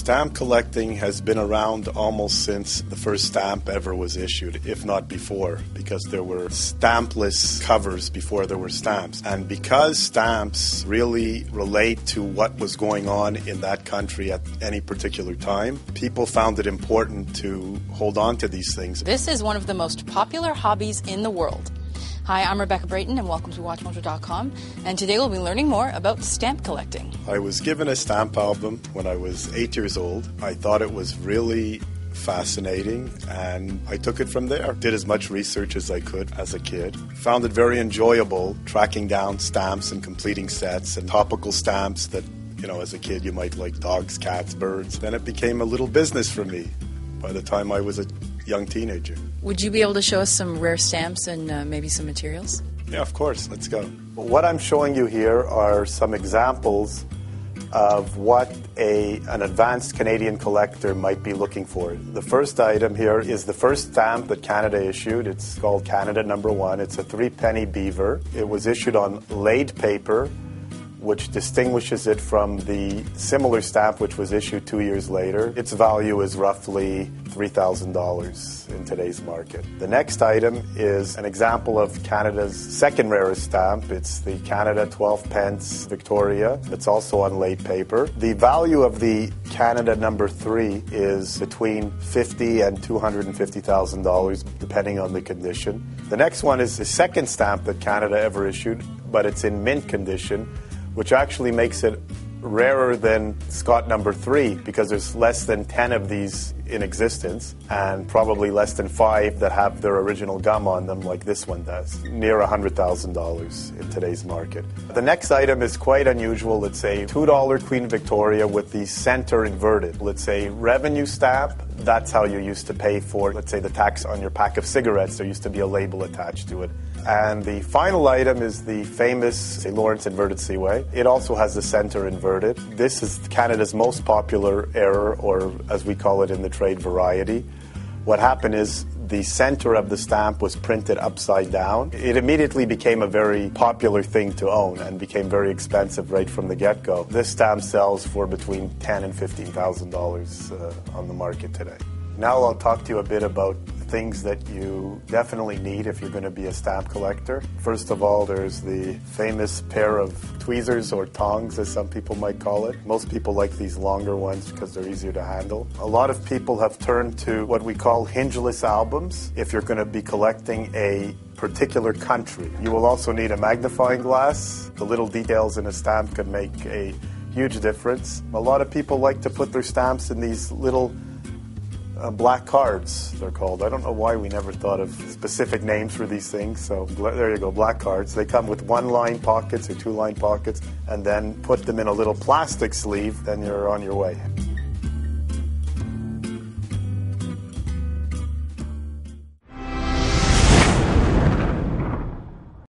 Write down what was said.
Stamp collecting has been around almost since the first stamp ever was issued, if not before, because there were stampless covers before there were stamps. And because stamps really relate to what was going on in that country at any particular time, people found it important to hold on to these things. This is one of the most popular hobbies in the world. Hi, I'm Rebecca Brayton and welcome to WatchMojo.com, and today we'll be learning more about stamp collecting. I was given a stamp album when I was 8 years old. I thought it was really fascinating and I took it from there. Did as much research as I could as a kid. Found it very enjoyable tracking down stamps and completing sets and topical stamps that, as a kid you might like dogs, cats, birds. Then it became a little business for me by the time I was a young teenager. Would you be able to show us some rare stamps and maybe some materials? Yeah, of course. Let's go. What I'm showing you here are some examples of what an advanced Canadian collector might be looking for. The first item here is the first stamp that Canada issued. It's called Canada No. 1. It's a 3-penny beaver. It was issued on laid paper, which distinguishes it from the similar stamp which was issued 2 years later. Its value is roughly $3,000 in today's market. The next item is an example of Canada's second rarest stamp. It's the Canada 12 pence Victoria. It's also on laid paper. The value of the Canada No. 3 is between $50,000 and $250,000, depending on the condition. The next one is the second stamp that Canada ever issued, but it's in mint condition, which actually makes it rarer than Scott No. 3 because there's less than 10 of these in existence and probably less than 5 that have their original gum on them like this one does, near $100,000 in today's market. The next item is quite unusual. It's a $2 Queen Victoria with the center inverted. It's a revenue stamp. That's how you used to pay for, let's say, the tax on your pack of cigarettes. There used to be a label attached to it. And the final item is the famous St. Lawrence Inverted Seaway. It also has the center inverted. This is Canada's most popular error, or as we call it in the trade, variety. What happened is the center of the stamp was printed upside down. It immediately became a very popular thing to own and became very expensive right from the get-go. This stamp sells for between $10,000 and $15,000 on the market today. Now I'll talk to you a bit about things that you definitely need if you're going to be a stamp collector. First of all, there's the famous pair of tweezers or tongs, as some people might call it. Most people like these longer ones because they're easier to handle. A lot of people have turned to what we call hingeless albums if you're going to be collecting a particular country. You will also need a magnifying glass. The little details in a stamp can make a huge difference. A lot of people like to put their stamps in these little black cards, they're called. I don't know why we never thought of specific names for these things. So there you go, black cards. They come with 1-line pockets or 2-line pockets, and then put them in a little plastic sleeve, then you're on your way.